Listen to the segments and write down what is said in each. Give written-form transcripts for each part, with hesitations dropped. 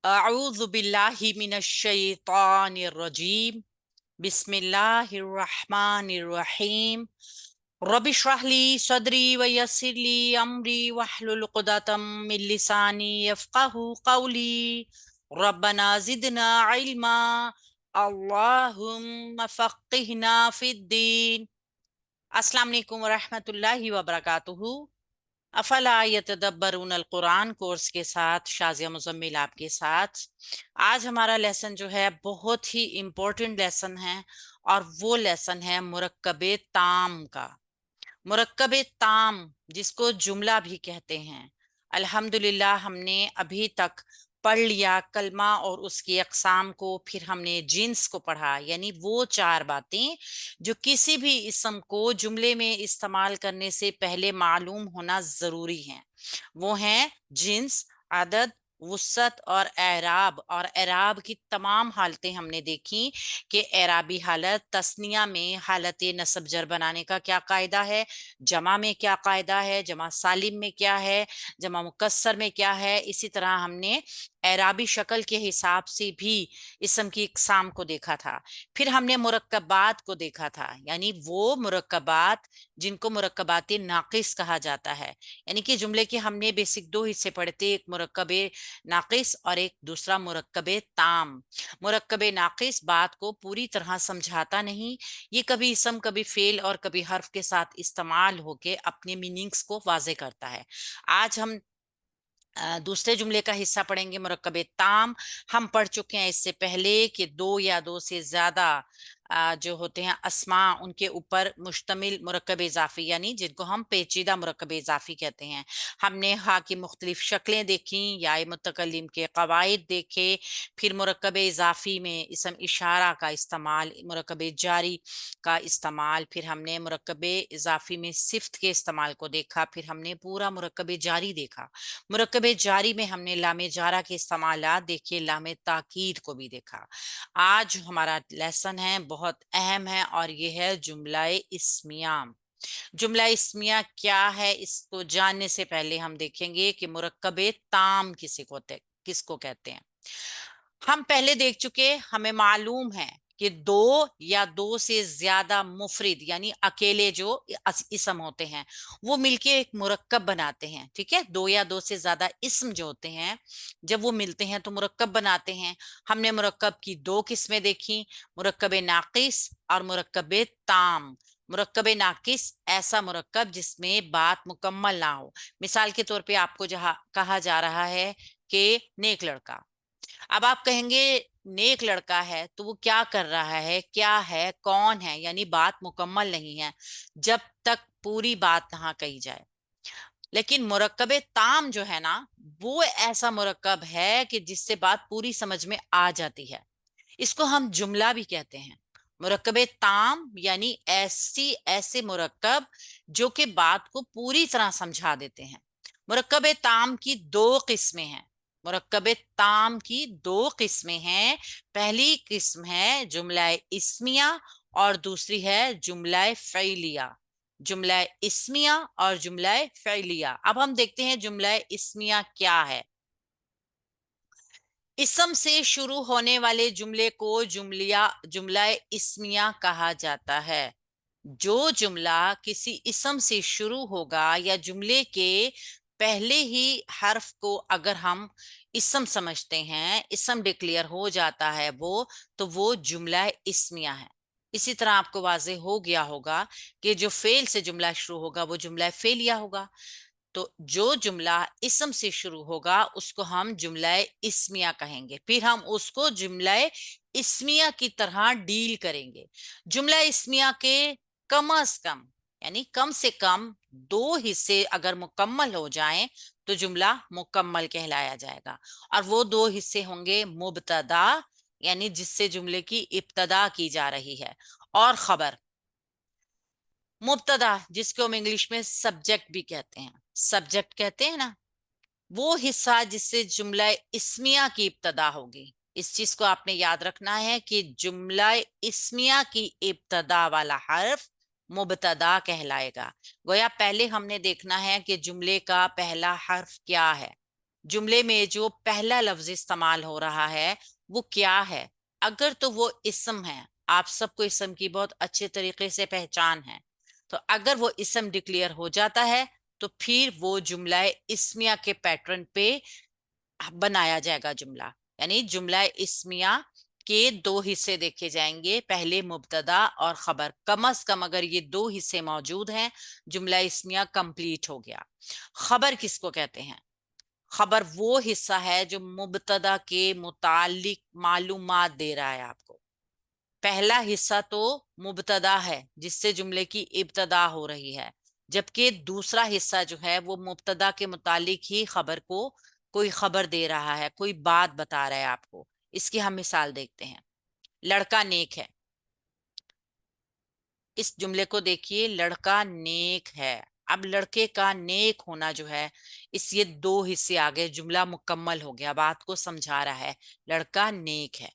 अऊज़ु बिल्लाहि मिनश शैतानिर रजीम। बिस्मिल्लाहिर रहमानिर रहीम। रब्बि इश्रह ली सदरी व यस्सिर ली अमरी वहलुल उक़दतम मिन लिसानी यफ़क़हू क़ौली। रब्बना ज़िदना इल्मा। अल्लाहुम्मा फ़क़्क़िहना फ़िद्दीन। अस्सलाम वालेकुम व रहमतुल्लाहि व बरकातुहू। अफला यतदब्बरून अल कुरान कोर्स के साथ शाजिया मुजम्मिल आपके साथ। आज हमारा लेसन जो है बहुत ही इम्पोर्टेंट लेसन है, और वो लेसन है मुरक्कबे ताम का। मुरक्कबे ताम जिसको जुमला भी कहते हैं। अल्हम्दुलिल्लाह हमने अभी तक पढ़ लिया कलमा और उसकी अक़साम को, फिर हमने जिन्स को पढ़ा, यानी वो चार बातें जो किसी भी इसम को जुमले में इस्तेमाल करने से पहले मालूम होना जरूरी हैं। वो हैं जिन्स, अदद, वुसअत और एराब। और एराब की तमाम हालतें हमने देखी कि एराबी हालत तस्निया में हालत नसब जर बनाने का क्या कायदा है, जमा में क्या कायदा है, जमा सालिम में क्या है, जमा मुकस्सर में क्या है। इसी तरह हमने एराबी शक्ल के हिसाब से भी इसम की इकसाम को देखा था। फिर हमने मुरक्कबात को देखा था, यानी वो मुरक्कबात जिनको मुरक्कबाती नाकिस कहा जाता है। यानी कि जुमले के हमने बेसिक दो हिस्से पढ़े थे, एक मुरक्कबे नाकिस और एक दूसरा मुरक्कबे ताम। मुरक्कबे नाकिस बात को पूरी तरह समझाता नहीं, ये कभी इसम कभी फेल और कभी हर्फ के साथ इस्तेमाल होके अपने मीनिंग्स को वाजे करता है। आज हम दूसरे जुमले का हिस्सा पढ़ेंगे, मुरक्कबे ताम। हम पढ़ चुके हैं इससे पहले कि दो या दो से ज्यादा जो होते हैं अस्मा, उनके ऊपर मुश्तमिल मुरक्कब इजाफी, यानी जिनको हम पेचीदा मुरक्कब इजाफी कहते हैं। हमने हा की मुख्तलिफ शक्लें देखी, या मुतकल्लिम के कवायद देखे। फिर मुरक्कब इजाफी में इसम इशारा का इस्तेमाल, मुरक्कब जारी का इस्तेमाल, फिर हमने मुरक्कब इजाफी में सिफ्त के इस्तेमाल को देखा। फिर हमने पूरा मुरक्कब जारी देखा। मुरक्कब जारी में हमने लामे जारा के इस्तेमालात देखे, लामे ताकीद को भी देखा। आज हमारा लेसन है बहुत अहम है, और ये है जुमला इस्मिया। जुमला इस्मिया क्या है, इसको जानने से पहले हम देखेंगे कि मुरक्कबे ताम किसको कहते हैं। हम पहले देख चुके, हमें मालूम है कि दो या दो से ज्यादा मुफरिद यानी अकेले जो इसम होते हैं वो मिलके एक मुरक्कब बनाते हैं। ठीक है, दो या दो से ज्यादा इसम जो होते हैं जब वो मिलते हैं तो मुरक्कब बनाते हैं। हमने मुरक्कब की दो किस्में देखी, मुरक्कब नाकिस और मुरक्कब ताम। मुरक्कब नाकिस ऐसा मुरक्कब जिसमें बात मुकम्मल ना हो। मिसाल के तौर पे आपको जहां कहा जा रहा है कि नेक लड़का, अब आप कहेंगे नेक लड़का है तो वो क्या कर रहा है, क्या है, कौन है, यानी बात मुकम्मल नहीं है जब तक पूरी बात ना कही जाए। लेकिन मुरक्कबे ताम जो है ना, वो ऐसा मुरक्कब है कि जिससे बात पूरी समझ में आ जाती है। इसको हम जुमला भी कहते हैं। मुरक्कबे ताम यानी ऐसे मुरक्कब जो कि बात को पूरी तरह समझा देते हैं। मुरक्कबे ताम की दो किस्में हैं। मुरक्कबे ताम की दो किस्में हैं। पहली किस्म है जुमला इस्मिया, और दूसरी है जुमला फ़इलिया। जुमला इस्मिया और जुमला फ़इलिया। अब हम देखते हैं जुमला इस्मिया क्या है। इसम से शुरू होने वाले जुमले को जुमला इस्मिया कहा जाता है। जो जुमला किसी इसम से शुरू होगा या जुमले के पहले ही हर्फ को अगर हम इसम समझते हैं, इसम डिक्लेयर हो जाता है वो, तो वो जुमला इस्मिया है। इसी तरह आपको वाज़ेह हो गया होगा कि जो फेल से जुमला शुरू होगा वो जुमला फेलिया होगा। तो जो जुमला इसम से शुरू होगा उसको हम जुमला इस्मिया कहेंगे, फिर हम उसको जुमला इस्मिया की तरह डील करेंगे। जुमला इस्मिया के कम अज कम यानी कम से कम दो हिस्से अगर मुकम्मल हो जाएं तो जुमला मुकम्मल कहलाया जाएगा। और वो दो हिस्से होंगे मुबतदा, यानी जिससे जुमले की इब्तदा की जा रही है, और खबर। मुब्तदा जिसको हम इंग्लिश में सब्जेक्ट भी कहते हैं, सब्जेक्ट कहते हैं ना, वो हिस्सा जिससे जुमला इस्मिया की इब्तदा होगी। इस चीज को आपने याद रखना है कि जुमला इस्मिया की इब्तदा वाला हर्फ मुब्तदा कहलाएगा। गोया पहले हमने देखना है कि जुमले का पहला हर्फ क्या है। जुमले में जो पहला लफ्ज इस्तेमाल हो रहा है वो क्या है। अगर तो वो इसम है, आप सबको इसम की बहुत अच्छे तरीके से पहचान है, तो अगर वो इसम डिक्लेयर हो जाता है तो फिर वो जुमला इस्मिया के पैटर्न पे बनाया जाएगा जुमला। यानी जुमला इस्मिया के दो हिस्से देखे जाएंगे, पहले मुब्तदा और खबर। कम अज कम अगर ये दो हिस्से मौजूद हैं, जुमला इस्मिया कंप्लीट हो गया। खबर किसको कहते हैं? खबर वो हिस्सा है जो मुब्तदा के मुतालिक मालूमात दे रहा है आपको। पहला हिस्सा तो मुब्तदा है जिससे जुमले की इब्तदा हो रही है, जबकि दूसरा हिस्सा जो है वो मुब्तदा के मुतालिक ही खबर को कोई खबर दे रहा है, कोई बात बता रहा है आपको। इसकी हम मिसाल देखते हैं। लड़का नेक है। इस जुमले को देखिए, लड़का नेक है। अब लड़के का नेक होना जो है, इस ये दो हिस्से आ गए, जुमला मुकम्मल हो गया, बात को समझा रहा है। लड़का नेक है।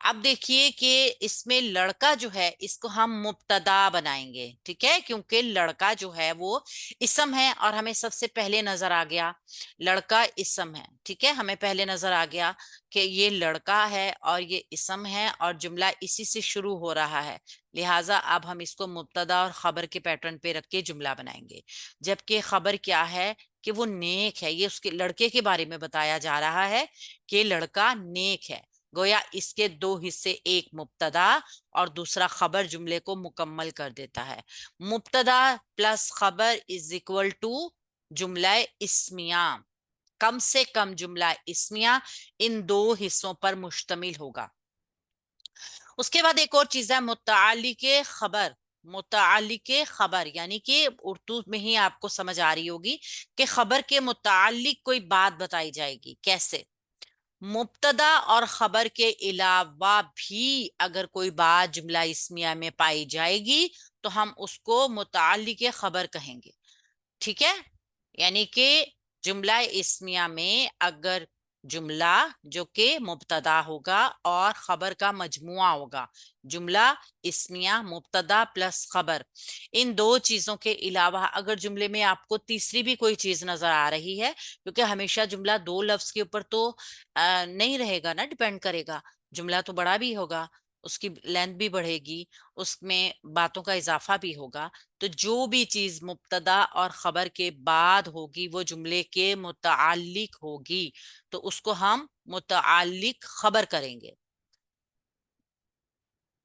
अब देखिए कि इसमें लड़का जो है इसको हम मुब्तदा बनाएंगे, ठीक है, क्योंकि लड़का जो है वो इसम है और हमें सबसे पहले नजर आ गया लड़का इसम है। ठीक है, हमें पहले नजर आ गया कि ये लड़का है और ये इसम है और जुमला इसी से शुरू हो रहा है, लिहाजा अब हम इसको मुब्तदा और खबर के पैटर्न पे रख के जुमला बनाएंगे। जबकि खबर क्या है कि वो नेक है, ये उसके लड़के के बारे में बताया जा रहा है कि लड़का नेक है। गोया इसके दो हिस्से, एक मुब्तदा और दूसरा खबर, जुमले को मुकम्मल कर देता है। मुब्तदा प्लस खबर इज इक्वल टू जुमला इस्मिया। कम से कम जुमला इस्मिया इन दो हिस्सों पर मुश्तमिल होगा। उसके बाद एक और चीज है मुत्तालिके खबर। मुत्तालिके खबर यानी कि उर्दू में ही आपको समझ आ रही होगी कि खबर के मुत्तालिक कोई बात बताई जाएगी। कैसे? मुब्तदा और खबर के अलावा भी अगर कोई बात जुमला इस्मिया में पाई जाएगी तो हम उसको मुताल्लिक़ खबर कहेंगे। ठीक है, यानी कि जुमला इस्मिया में अगर जुमला जो कि मुब्तदा होगा और खबर का मजमुआ होगा, जुमला इस्मिया मुब्तदा प्लस खबर, इन दो चीजों के अलावा अगर जुमले में आपको तीसरी भी कोई चीज नजर आ रही है, क्योंकि हमेशा जुमला दो लफ्ज के ऊपर तो नहीं रहेगा ना, डिपेंड करेगा। जुमला तो बड़ा भी होगा, उसकी लेंथ भी बढ़ेगी, उसमें बातों का इजाफा भी होगा। तो जो भी चीज मुब्तदा और खबर के बाद होगी वो जुमले के मुतालिक होगी, तो उसको हम मुतालिक खबर करेंगे।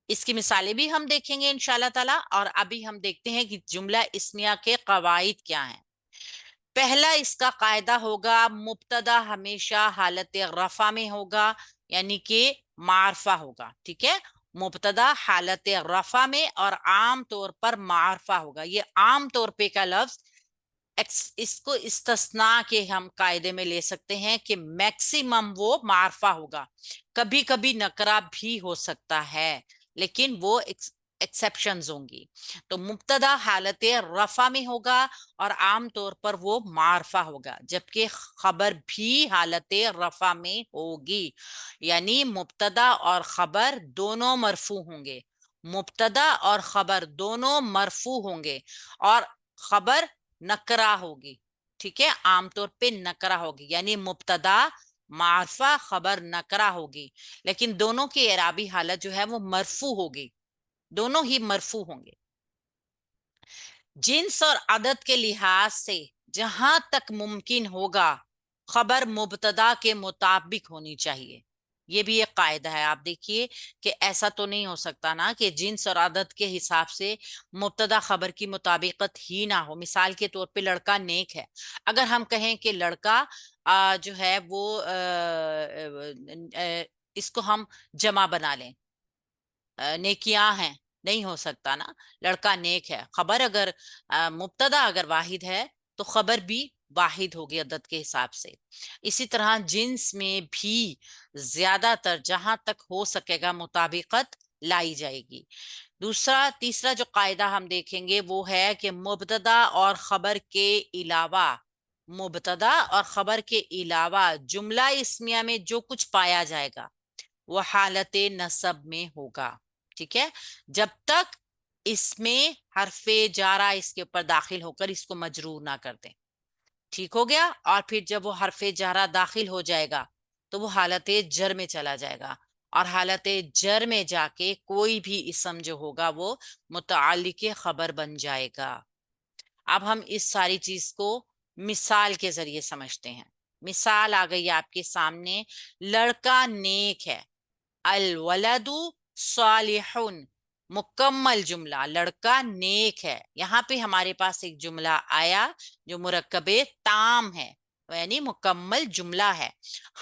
इसकी मिसालें भी हम देखेंगे इंशाल्लाह ताला। और अभी हम देखते हैं कि जुमला इस्मिया के कवाइद क्या हैं। पहला इसका कायदा होगा, मुब्तदा हमेशा हालत रफा में होगा, यानी कि मारफा होगा। ठीक है, मुब्तदा हालत रफा में और आम तौर पर मारफा होगा। ये आम तौर पे का लफ्ज, इसको इस्तस्ना के हम कायदे में ले सकते हैं कि मैक्सिमम वो मारफा होगा। कभी कभी नकरा भी हो सकता है, लेकिन वो एक्सेप्शंस होंगी। तो मुब्तदा हालत रफा में होगा और आम तौर पर वो मारफा होगा, जबकि खबर भी हालत रफा में होगी, यानी मुब्तदा और खबर दोनों मरफू होंगे। मुब्तदा और खबर दोनों मरफू होंगे और खबर नकरा होगी। ठीक है, आमतौर पे नकरा होगी, यानी मुब्तदा मारफा, खबर नकरा होगी, लेकिन दोनों की एराबी हालत जो है वो मरफू होगी, दोनों ही मरफू होंगे। जिन्स और अदद के लिहाज से जहां तक मुमकिन होगा खबर मुब्तदा के मुताबिक होनी चाहिए। ये भी एक कायदा है। आप देखिए कि ऐसा तो नहीं हो सकता ना कि जिन्स और अदद के हिसाब से मुब्तदा खबर की मुताबिकत ही ना हो। मिसाल के तौर पे लड़का नेक है, अगर हम कहें कि लड़का जो है वो इसको हम जमा बना लें, नेकियां हैं, नहीं हो सकता ना। लड़का नेक है, खबर अगर मुब्तदा अगर वाहिद है तो खबर भी वाहिद होगी अदद के हिसाब से। इसी तरह जिन्स में भी ज्यादातर जहां तक हो सकेगा मुताबिकत लाई जाएगी। दूसरा तीसरा जो कायदा हम देखेंगे वो है कि मुब्तदा और खबर के अलावा, मुब्तदा और खबर के अलावा जुमला इस्मिया में जो कुछ पाया जाएगा वो हालत नसब में होगा। ठीक है, जब तक इसमें हरफे जारा इसके ऊपर दाखिल होकर इसको मजरूर ना कर दें। ठीक हो गया। और फिर जब वो हरफे जारा दाखिल हो जाएगा तो वो हालत जर में चला जाएगा, और हालत जर में जाके कोई भी इसम जो होगा वो मुतअल्लिक़ खबर बन जाएगा। अब हम इस सारी चीज को मिसाल के जरिए समझते हैं। मिसाल आ गई आपके सामने, लड़का नेक है, अल वलदु सालिहुन, मुकम्मल जुमला, लड़का नेक है। यहाँ पे हमारे पास एक जुमला आया जो मुरक्कबे ताम है, यानी मुकम्मल जुमला है।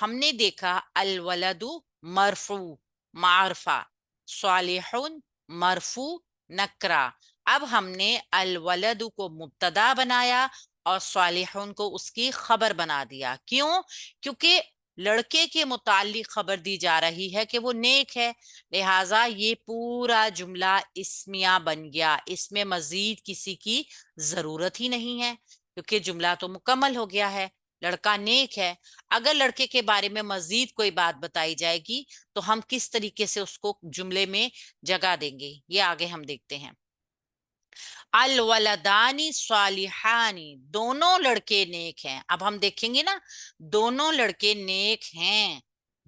हमने देखा अल वलदु मरफू मारफा, सालिहुन मरफू नकरा। अब हमने अल वलदु को मुब्तदा बनाया और सालिहुन को उसकी खबर बना दिया। क्यों? क्योंकि लड़के के मुतालिक खबर दी जा रही है कि वो नेक है, लिहाजा ये पूरा जुमला इस्मिया बन गया, इसमें मजीद किसी की जरूरत ही नहीं है, क्योंकि जुमला तो मुकम्मल हो गया है, लड़का नेक है। अगर लड़के के बारे में मजीद कोई बात बताई जाएगी तो हम किस तरीके से उसको जुमले में जगह देंगे, ये आगे हम देखते हैं। अल वलदानी स्वालिहानी, दोनों लड़के नेक हैं। अब हम देखेंगे ना, दोनों लड़के नेक हैं,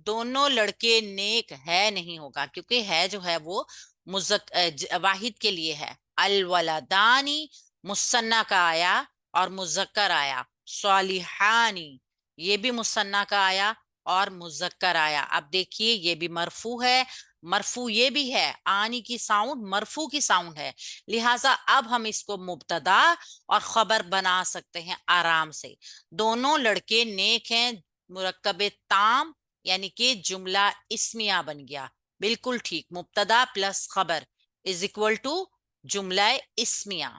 दोनों लड़के नेक है नहीं होगा, क्योंकि है जो है वो वाहिद के लिए है। अल वलदानी मुसन्ना का आया और मुजक्कर आया, स्वालिहानी ये भी मुसन्ना का आया और मुजक्कर आया। अब देखिए ये भी मरफू है, मरफू ये भी है, आनी की साउंड मरफू की साउंड है, लिहाजा अब हम इसको मुब्तदा और खबर बना सकते हैं आराम से। दोनों लड़के नेक हैं, मुरक्कबे ताम यानी कि जुमला इस्मिया बन गया, बिल्कुल ठीक। मुब्तदा प्लस खबर इज इक्वल टू जुमला इस्मिया।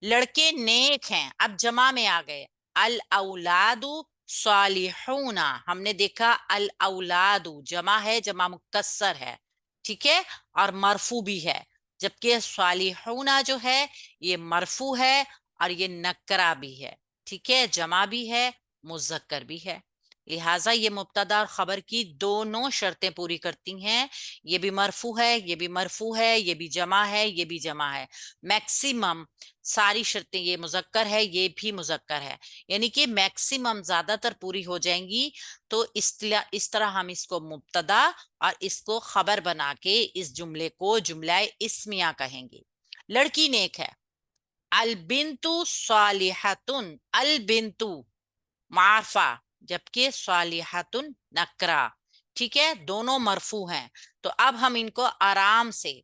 लड़के नेक हैं, अब जमा में आ गए, अल औलादु सालिहूना। हमने देखा अल औलादु जमा है, जमा मुकस्सर है, ठीक है, और मरफू भी है, जबकि सालिहूना जो है ये मरफू है और ये नकरा भी है, ठीक है, जमा भी है मुजक्कर भी है। लिहाजा ये मुब्तदा और खबर की दोनों शर्तें पूरी करती हैं। ये भी मरफू है, ये भी मरफू है, ये भी जमा है, ये भी जमा है। मैक्सिमम सारी शर्तें, ये मुजक्कर है ये भी मुजक्कर है, यानी कि मैक्सिमम ज्यादातर पूरी हो जाएंगी। तो इस तरह हम इसको मुब्तदा और इसको खबर बना के इस जुमले को जुमला इस्मिया कहेंगे। लड़की नेक है, अल बिन्तु सालिहतुन, अल बिन्तु मारफा, जबकि सालिहतुन नकरा, ठीक है, दोनों मरफू हैं। तो अब हम इनको आराम से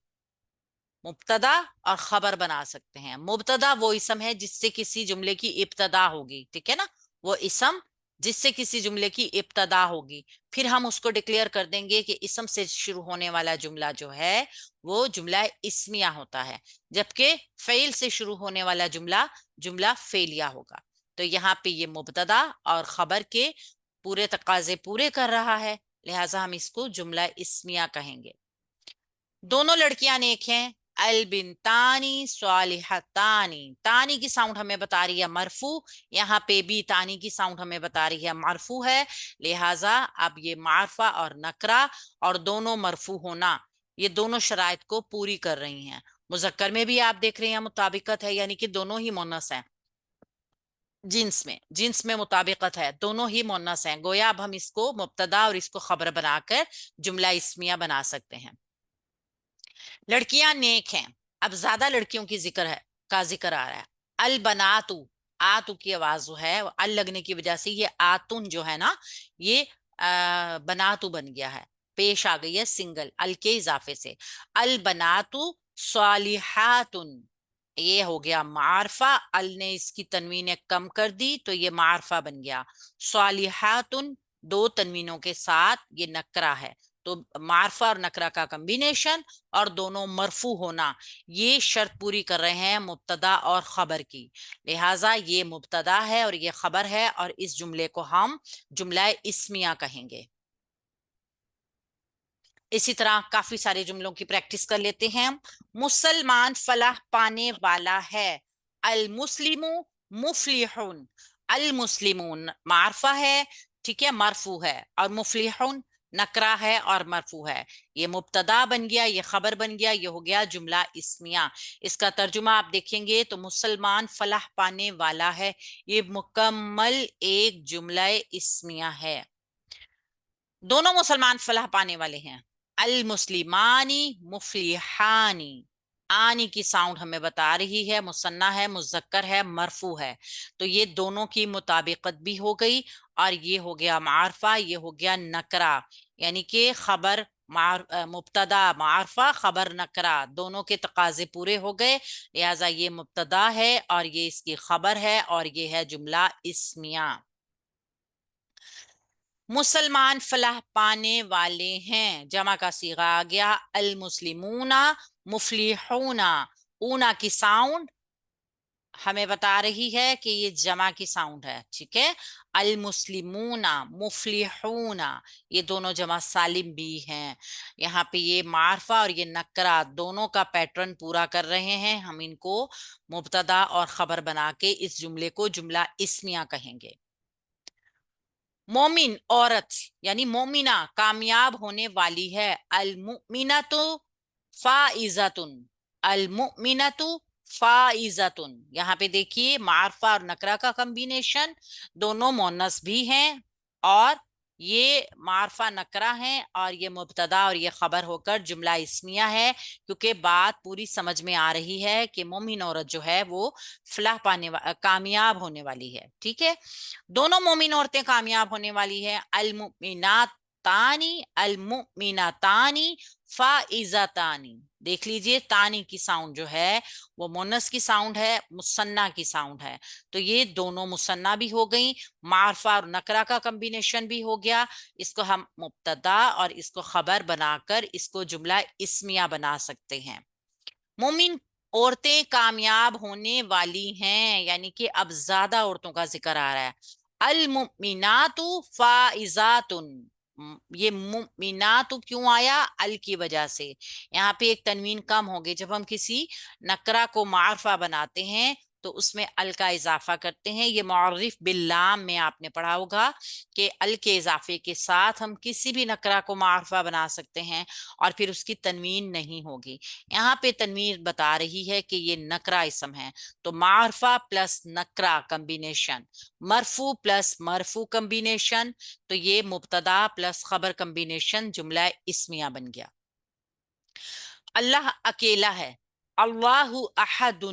मुब्तदा और खबर बना सकते हैं। मुब्तदा वो इसम है जिससे किसी जुमले की इब्तदा होगी, ठीक है ना, वो इसम जिससे किसी जुमले की इब्तदा होगी, फिर हम उसको डिक्लेयर कर देंगे कि इसम से शुरू होने वाला जुमला जो है वो जुमला इस्मिया होता है, जबकि फेल से शुरू होने वाला जुमला जुमला फेलिया होगा। तो यहाँ पे ये मुब्तदा और खबर के पूरे तकाजे पूरे कर रहा है, लिहाजा हम इसको जुमला इस्मिया कहेंगे। दोनों लड़कियां नेक हैं, अल बिनतानी स्वालिहतानी, तानी की साउंड हमें बता रही है मरफू, यहाँ पे भी तानी की साउंड हमें बता रही है मरफू है, लिहाजा अब ये मारफा और नकरा और दोनों मरफू होना, ये दोनों शराइत को पूरी कर रही हैं। मुजक्कर में भी आप देख रहे हैं मुताबिकत है, यानी कि दोनों ही मोनस हैं। जिन्स में मुताबिकत है, दोनों ही मोनस हैं। गोया अब हम इसको मुब्तदा और इसको खबर बनाकर जुमला इस्मिया बना सकते हैं। लड़कियां नेक हैं, अब ज्यादा लड़कियों की जिक्र आ रहा है। अल बनातु, आतु की आवाज जो है अल लगने की वजह से ये आतुन जो है ना, ये बनातु बन गया है, पेश आ गई है सिंगल अल के इजाफे से। अल बनातु सालिहातुन, ये हो गया मारफा, अल ने इसकी तनवीन कम कर दी तो ये मारफा बन गया। सालिहातुन दो तनवीनों के साथ ये नकरा है, तो मारफा और नकरा का कॉम्बिनेशन और दोनों मरफू होना, ये शर्त पूरी कर रहे हैं मुब्तदा और खबर की, लिहाजा ये मुब्तदा है और ये खबर है और इस जुमले को हम जुमला इस्मिया कहेंगे। इसी तरह काफी सारे जुमलों की प्रैक्टिस कर लेते हैं हम। मुसलमान फलाह पाने वाला है, अल मुस्लिमु मुफलिहुन, अल मुस्लिमून मारफा है, ठीक है, मरफू है, और मुफलिहुन نکرا ہے اور مرفوع ہے. یہ مبتدا بن گیا، یہ خبر بن گیا، یہ ہو گیا جملہ اسمیہ. اس کا ترجمہ آپ دیکھیں گے تو مسلمان فلاح پانے والا ہے. یہ مکمل ایک جملہ اسمیہ ہے. دونوں مسلمان فلاح پانے والے ہیں. المسلمانی مفلحانی، آنی کی ساؤنڈ ہمیں بتا رہی ہے مثنیٰ ہے، مذکر ہے، مرفوع ہے. تو یہ دونوں کی مطابقت بھی ہو گئی، اور یہ ہو گیا معرفہ، یہ ہو گیا نکرہ. یعنی کہ خبر مبتدا معرفہ، خبر نکرہ، دونوں کے تقاضے پورے ہو گئے. لہٰذا یہ مبتدا ہے اور یہ اس کی خبر ہے، اور یہ ہے جملہ اسمیہ. مسلمان فلاح پانے والے ہیں، جمع کا صیغہ آ گیا المسلمون مفلحون. اونا کی ساؤنڈ ہمیں بتا رہی ہے کہ یہ جمع کی ساؤنڈ ہے. ٹھیک ہے، المسلمون مفلحون، یہ دونوں جمع سالم بھی ہیں. یہاں پہ یہ معرفہ اور یہ نکرہ دونوں کا پیٹرن پورا کر رہے ہیں. ہم ان کو مبتدا اور خبر بنا کے اس جملے کو جملہ اسمیہ کہیں گے. مومن عورت یعنی مومنہ کامیاب ہونے والی ہے. المؤمنۃ فائزۃ، المؤمنۃ فائزۃ. یہاں پہ دیکھیے معرفہ اور نکرہ کا کمبینیشن، دونوں مؤنث بھی ہیں، اور یہ معرفہ نکرہ ہیں، اور یہ مبتدا اور یہ خبر ہو کر جملہ اسمیہ ہے. کیونکہ بات پوری سمجھ میں آ رہی ہے کہ مومن عورت جو ہے وہ فلاح پانے کامیاب ہونے والی ہے. ٹھیک ہے، دونوں مومن عورتیں کامیاب ہونے والی ہے. المؤمنات تانی، المؤمناتانی فائزتانی. دیکھ لیجئے تانی کی ساؤنڈ جو ہے وہ مونس کی ساؤنڈ ہے، مثنیٰ کی ساؤنڈ ہے. تو یہ دونوں مثنیٰ بھی ہو گئیں، معرفہ اور نکرہ کا کمبینیشن بھی ہو گیا. اس کو ہم مبتدا اور اس کو خبر بنا کر اس کو جملہ اسمیہ بنا سکتے ہیں. مومن عورتیں کامیاب ہونے والی ہیں، یعنی کہ اب زیادہ عورتوں کا ذکر آ رہا ہے. المؤمنات فائزات. یہ مؤمنات کیوں آیا؟ ال کی وجہ سے. یہاں پہ ایک تنوین کم ہوگی. جب ہم کسی نکرہ کو معرفہ بناتے ہیں تو اس میں ال کا اضافہ کرتے ہیں. یہ معرف باللام میں آپ نے پڑھا ہوگا کہ ال کے اضافے کے ساتھ ہم کسی بھی نکرہ کو معرفہ بنا سکتے ہیں، اور پھر اس کی تنوین نہیں ہوگی. یہاں پہ تنوین بتا رہی ہے کہ یہ نکرہ اسم ہے. تو معرفہ پلس نکرہ کمبینیشن، مرفوع پلس مرفوع کمبینیشن، تو یہ مبتدا پلس خبر کمبینیشن جملہ اسمیہ بن گیا. اللہ اکیلا ہے. اللہ احد،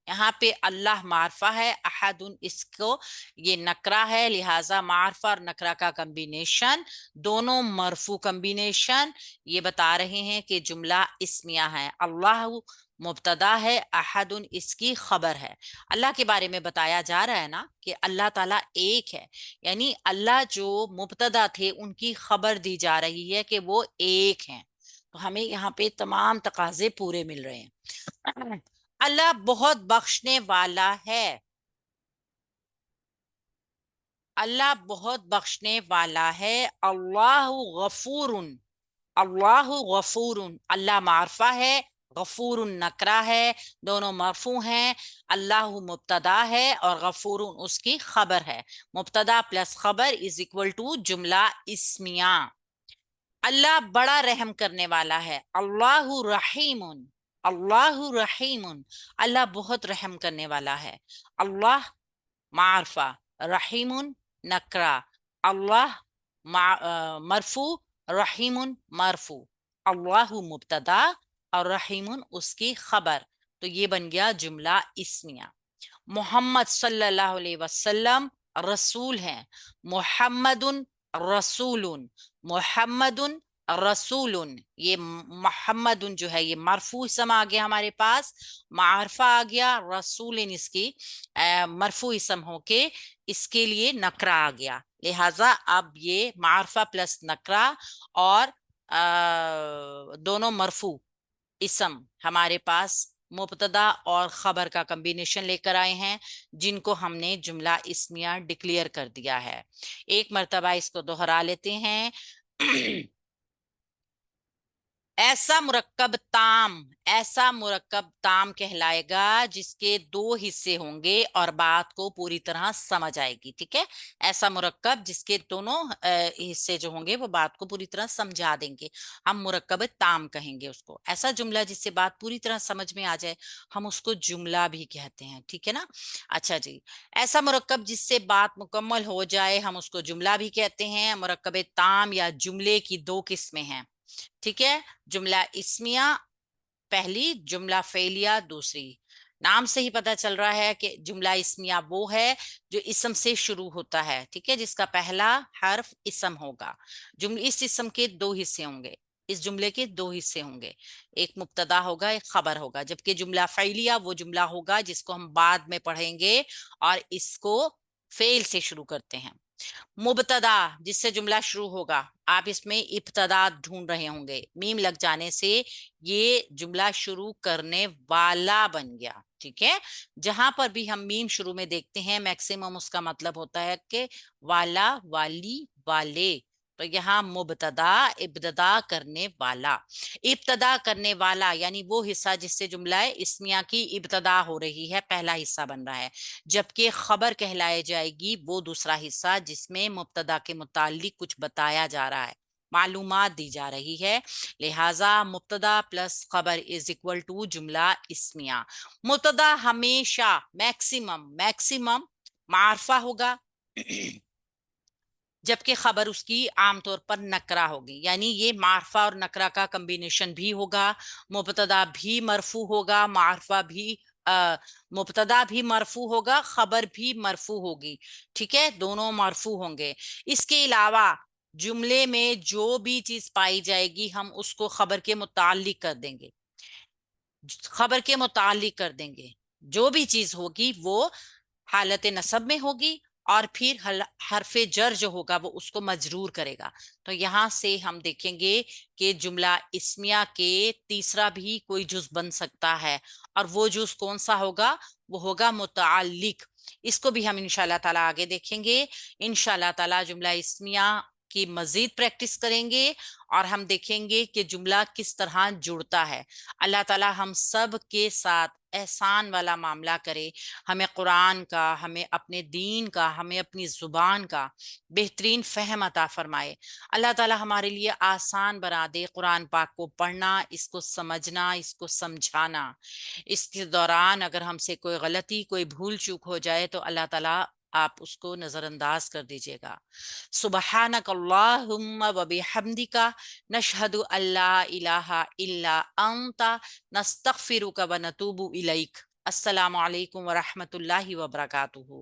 یہاں پہ اللہ معرفہ ہے، احد اس کو یہ نکرہ ہے، لہٰذا معرفہ اور نکرہ کا کمبینیشن دونوں مرفوع کمبینیشن یہ بتا رہے ہیں کہ جملہ اسمیہ ہے. اللہ مبتدا ہے، احد اس کی خبر ہے. اللہ کے بارے میں بتایا جا رہا ہے نا کہ اللہ تعالیٰ ایک ہے، یعنی اللہ جو مبتدا تھے ان کی خبر دی جا رہی ہے کہ وہ ایک ہیں. تو ہمیں یہاں پہ تمام تقاضے پورے مل رہے ہیں. اللہ بہت بخشنے والا ہے. اللہ بہت بخشنے والا ہے. اللہ غفور، اللہ غفور. اللہ معرفہ ہے، غفور نکرہ ہے، دونوں مرفوع ہیں. اللہ مبتدا ہے اور غفور اس کی خبر ہے. مبتدا پلس خبر از اکول ٹو جملہ اسمیہ. اللہ بڑا رحم کرنے والا ہے. اللہ رحیم، اللہ رحیم. اللہ بہت رحم کرنے والا ہے. اللہ معرفہ، رحیم نکرہ. اللہ مرفوع، رحیم مرفوع. اللہ مبتدا اور رحیم اس کی خبر. تو یہ بن گیا جملہ اسمیہ. محمد صلی اللہ علیہ وسلم رسول ہیں. محمد رسول، محمد رسول. یہ محمد جو ہے یہ مرفوع اسم آ گیا ہمارے پاس، معرفہ آ گیا، رسول اس کی مرفوع اسم ہو کے اس کے لیے نکرہ آ گیا. لہٰذا اب یہ معرفہ پلس نکرہ اور دونوں مرفوع اسم ہمارے پاس مبتدا اور خبر کا کمبینیشن لے کر آئے ہیں، جن کو ہم نے جملہ اسمیہ ڈکلیئر کر دیا ہے. ایک مرتبہ اس کو دوہرا لیتے ہیں. ऐसा मुरक्कब ताम कहलाएगा जिसके दो हिस्से होंगे और बात को पूरी तरह समझ आएगी। ठीक है, ऐसा मुरक्कब जिसके दोनों हिस्से जो होंगे वो बात को पूरी तरह समझा देंगे, हम मुरक्कब ताम कहेंगे उसको। ऐसा जुमला जिससे बात पूरी तरह समझ में आ जाए, हम उसको जुमला भी कहते हैं। ठीक है ना। अच्छा जी, ऐसा मुरक्कब जिससे बात मुकम्मल हो जाए, हम उसको जुमला भी कहते हैं। मुरक्कब ताम या जुमले की दो किस्में हैं। ठीक है, जुमला इस्मिया पहली, जुमला फेलिया दूसरी। नाम से ही पता चल रहा है कि जुमला इस्मिया वो है जो इसम से शुरू होता है। ठीक है, जिसका पहला हर्फ इसम होगा। इस इसम के दो हिस्से होंगे, इस जुमले के दो हिस्से होंगे, एक मुब्तदा होगा, एक खबर होगा। जबकि जुमला फेलिया वो जुमला होगा जिसको हम बाद में पढ़ेंगे और इसको फेल से शुरू करते हैं। मुबतदा जिससे जुमला शुरू होगा, आप इसमें इब्तदा ढूंढ रहे होंगे, मीम लग जाने से ये जुमला शुरू करने वाला बन गया। ठीक है, जहां पर भी हम मीम शुरू में देखते हैं मैक्सिमम उसका मतलब होता है कि वाला, वाली, वाले। तो यहाँ मुबतदा इब्तदा करने वाला, इब्तदा करने वाला यानी वो हिस्सा जिससे जुमला इस्मिया की इब्तदा हो रही है, पहला हिस्सा बन रहा है। जबकि खबर कहलाए जाएगी वो दूसरा हिस्सा जिसमें मुब्तदा के मुतालिक कुछ बताया जा रहा है, मालूमात दी जा रही है। लिहाजा मुब्तदा प्लस खबर इज इक्वल टू जुमला इस्मिया। मुब्तदा हमेशा मैक्सिमम मैक्सिमम मारफा होगा जबकि खबर उसकी आमतौर पर नकरा होगी, यानी ये मारफा और नकरा का कम्बिनेशन भी होगा। मुब्तदा भी मरफू होगा, मारफा भी मुब्तदा भी मरफू होगा, खबर भी मरफू होगी। ठीक है, दोनों मरफू होंगे। इसके अलावा जुमले में जो भी चीज पाई जाएगी हम उसको खबर के मुतालिक कर देंगे, खबर के मुतालिक कर देंगे। जो भी चीज होगी वो हालत नसब में होगी और फिर हरफे जर जो होगा वो उसको मजरूर करेगा। तो यहां से हम देखेंगे कि जुमला इस्मिया के तीसरा भी कोई जुज बन सकता है, और वो जुज कौन सा होगा, वो होगा मुतालिक। इसको भी हम इंशाल्लाह ताला आगे देखेंगे। इंशाल्लाह ताला जुमला इस्मिया की मजीद प्रैक्टिस करेंगे और हम देखेंगे कि जुमला किस तरह जुड़ता है। अल्लाह ताला हम सब के साथ एहसान वाला मामला करे, हमें कुरान का, हमें अपने दीन का, हमें अपनी जुबान का बेहतरीन फहम अता फरमाए। अल्लाह ताला हमारे लिए आसान बना दे कुरान पाक को पढ़ना, इसको समझना, इसको समझाना। इसके दौरान अगर हमसे कोई गलती, कोई भूल चूक हो जाए तो अल्लाह ताला आप उसको नजरअंदाज कर दीजिएगा। सुबहानक अल्लाहुम्मा व बिहम्दिका नशहदु अल्ला इलाहा इल्ला अंता नस्तगफिरुका व नतूबु इलैक। अस्सलामु अलैकुम व रहमतुल्लाहि व बरकातुहू।